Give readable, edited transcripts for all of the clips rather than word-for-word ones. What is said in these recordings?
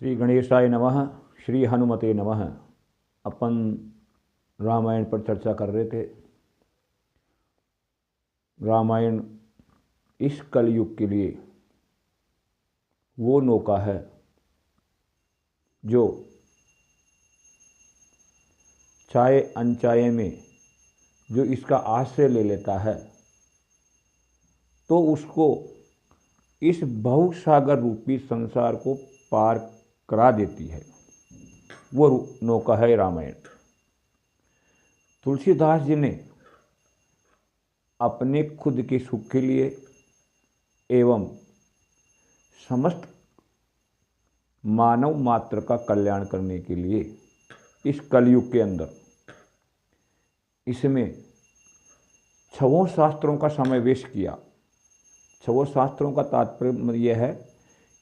श्री गणेशाय नमः। श्री हनुमते नमः। अपन रामायण पर चर्चा कर रहे थे। रामायण इस कलयुग के लिए वो नौका है जो चाहे अनचाहे में जो इसका आश्रय ले लेता है तो उसको इस बहुसागर रूपी संसार को पार करा देती है। वो नौका है रामायण। तुलसीदास जी ने अपने खुद के सुख के लिए एवं समस्त मानव मात्र का कल्याण करने के लिए इस कलयुग के अंदर इसमें 6 शास्त्रों का समावेश किया। 6 शास्त्रों का तात्पर्य यह है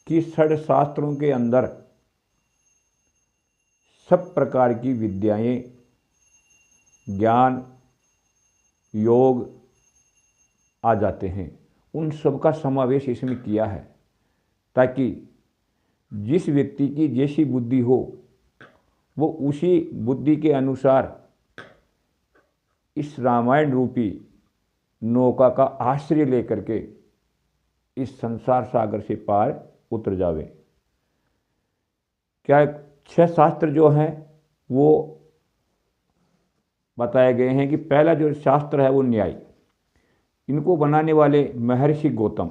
कि 6 शास्त्रों के अंदर सब प्रकार की विद्याएं, ज्ञान, योग आ जाते हैं। उन सब का समावेश इसमें किया है ताकि जिस व्यक्ति की जैसी बुद्धि हो वो उसी बुद्धि के अनुसार इस रामायण रूपी नौका का आश्रय लेकर के इस संसार सागर से पार उतर जावे। क्या 6 शास्त्र जो हैं वो बताए गए हैं कि पहला जो शास्त्र है वो न्याय। इनको बनाने वाले महर्षि गौतम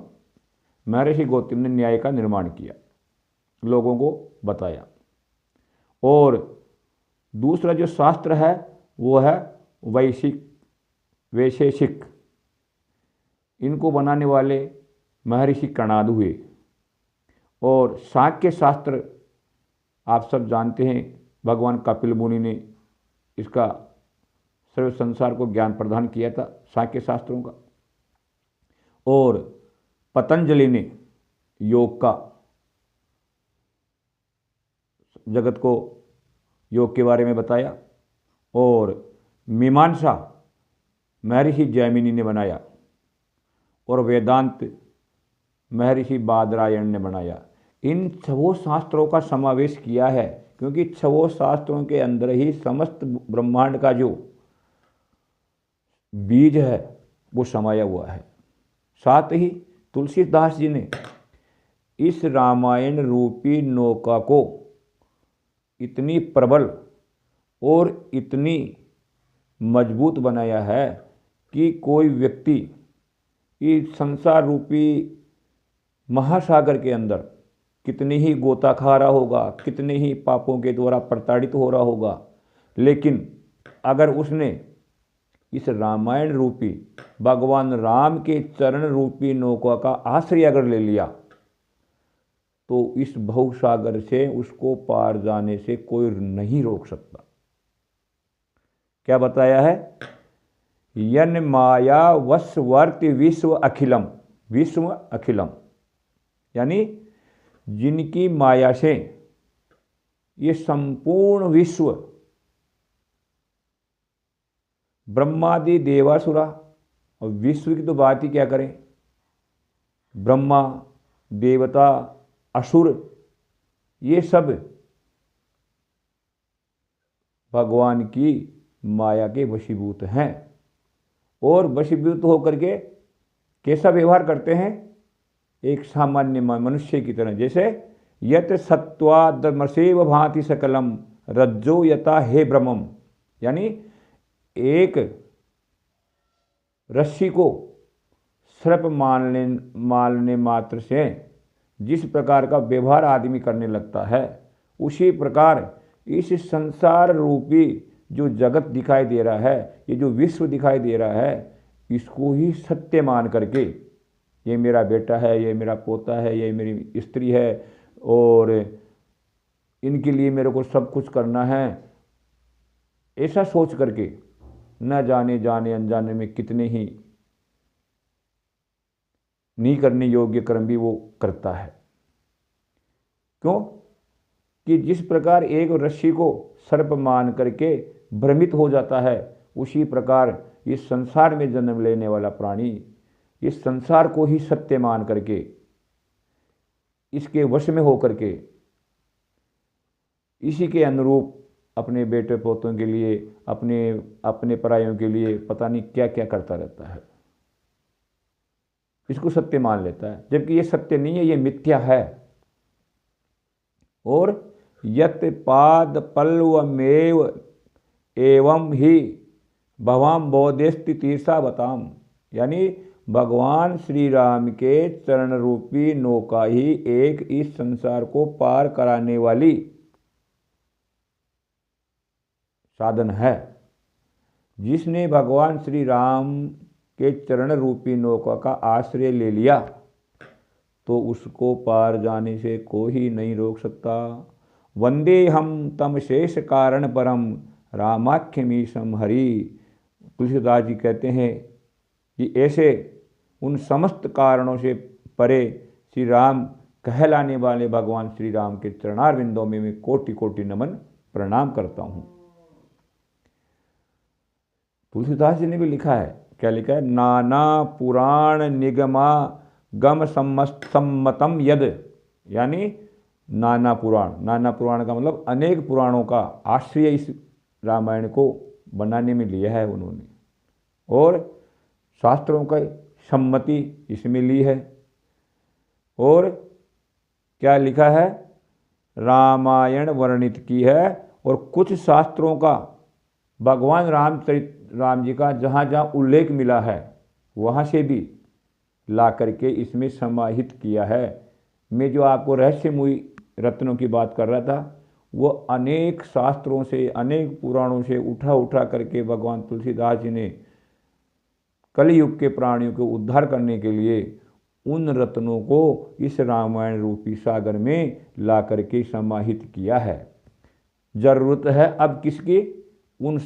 ने न्याय का निर्माण किया, लोगों को बताया। और दूसरा जो शास्त्र है वो है वैशेषिक। इनको बनाने वाले महर्षि कणाद हुए। और सांख्य शास्त्र आप सब जानते हैं, भगवान कपिल मुनि ने इसका सर्व संसार को ज्ञान प्रदान किया था, सांख्य शास्त्रों का। और पतंजलि ने योग का, जगत को योग के बारे में बताया। और मीमांसा महर्षि जैमिनी ने बनाया। और वेदांत महर्षि बादरायण ने बनाया। इन 6 शास्त्रों का समावेश किया है क्योंकि 6 शास्त्रों के अंदर ही समस्त ब्रह्मांड का जो बीज है वो समाया हुआ है। साथ ही तुलसीदास जी ने इस रामायण रूपी नौका को इतनी प्रबल और इतनी मजबूत बनाया है कि कोई व्यक्ति इस संसार रूपी महासागर के अंदर कितने ही गोता खा रहा होगा, कितने ही पापों के द्वारा प्रताड़ित हो रहा होगा, लेकिन अगर उसने इस रामायण रूपी भगवान राम के चरण रूपी नौका का आश्रय अगर ले लिया तो इस बहुसागर से उसको पार जाने से कोई नहीं रोक सकता। क्या बताया है? यन माया वशवर्ति विश्व अखिलम, यानी जिनकी माया से ये संपूर्ण विश्व, ब्रह्मादि देवासुरा, और विश्व की तो बात ही क्या करें, ब्रह्मा, देवता, असुर, ये सब भगवान की माया के वशीभूत हैं। और वशीभूत होकर के कैसा व्यवहार करते हैं? एक सामान्य मनुष्य की तरह। जैसे यत सत्वादमसेव भांति सकलम रज्जो यथा हे ब्रह्मम, यानी एक रस्सी को सर्प मारने मात्र से जिस प्रकार का व्यवहार आदमी करने लगता है, उसी प्रकार इस संसार रूपी जो जगत दिखाई दे रहा है, ये जो विश्व दिखाई दे रहा है, इसको ही सत्य मान करके ये मेरा बेटा है, ये मेरा पोता है, ये मेरी स्त्री है और इनके लिए मेरे को सब कुछ करना है, ऐसा सोच करके न जाने जाने अनजाने में कितने ही नहीं करने योग्य कर्म भी वो करता है। क्यों? कि जिस प्रकार एक रस्सी को सर्प मान करके भ्रमित हो जाता है, उसी प्रकार इस संसार में जन्म लेने वाला प्राणी इस संसार को ही सत्य मान करके, इसके वश में होकर के इसी के अनुरूप अपने बेटे पोतों के लिए, अपने अपने परायों के लिए पता नहीं क्या क्या करता रहता है, इसको सत्य मान लेता है, जबकि ये सत्य नहीं है, ये मिथ्या है। और यत पाद पल्लवमेव एवं ही भवाम बोधेस्ति तीर्था बताम, यानी भगवान श्री राम के चरण रूपी नौका ही एक इस संसार को पार कराने वाली साधन है। जिसने भगवान श्री राम के चरण रूपी नौका का आश्रय ले लिया तो उसको पार जाने से कोई नहीं रोक सकता। वंदे हम तम शेष कारण परम रामाख्यमीशम हरि। तुलसीदास जी कहते हैं कि ऐसे उन समस्त कारणों से परे श्री राम कहलाने वाले भगवान श्री राम के चरणारविंदों में मैं कोटि कोटि नमन प्रणाम करता हूँ। तुलसीदास जी ने भी लिखा है, क्या लिखा है? नाना पुराण निगमा गम सम्मतम यद, यानी नाना पुराण का मतलब अनेक पुराणों का आश्रय इस रामायण को बनाने में लिया है उन्होंने, और शास्त्रों का सम्मति इसमें ली है। और क्या लिखा है? रामायण वर्णित की है, और कुछ शास्त्रों का भगवान राम जी का जहाँ जहाँ उल्लेख मिला है वहाँ से भी ला करके इसमें समाहित किया है। मैं जो आपको रहस्यमयी रत्नों की बात कर रहा था, वो अनेक शास्त्रों से, अनेक पुराणों से उठा करके भगवान तुलसीदास जी ने कलयुग के प्राणियों को उद्धार करने के लिए उन रत्नों को इस रामायण रूपी सागर में ला करके समाहित किया है। जरूरत है अब किसकी? उन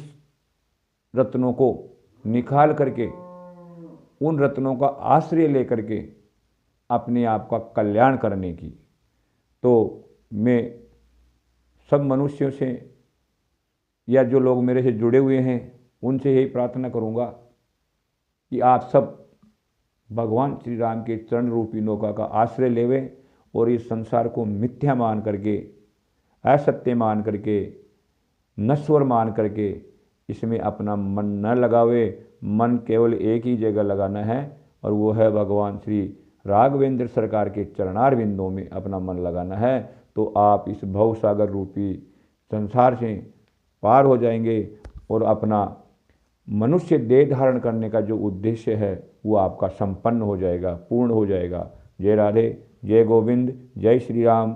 रत्नों को निकाल करके, उन रत्नों का आश्रय लेकर के अपने आप का कल्याण करने की। तो मैं सब मनुष्यों से, या जो लोग मेरे से जुड़े हुए हैं, उनसे यही प्रार्थना करूंगा कि आप सब भगवान श्री राम के चरण रूपी नौका का आश्रय लेवें और इस संसार को मिथ्या मान करके, असत्य मान करके, नश्वर मान करके इसमें अपना मन न लगावे। मन केवल एक ही जगह लगाना है, और वो है भगवान श्री राघवेंद्र सरकार के चरणारविंदों में अपना मन लगाना है। तो आप इस भवसागर रूपी संसार से पार हो जाएंगे और अपना मनुष्य देह धारण करने का जो उद्देश्य है वो आपका संपन्न हो जाएगा, पूर्ण हो जाएगा। जय राधे, जय गोविंद, जय श्री राम।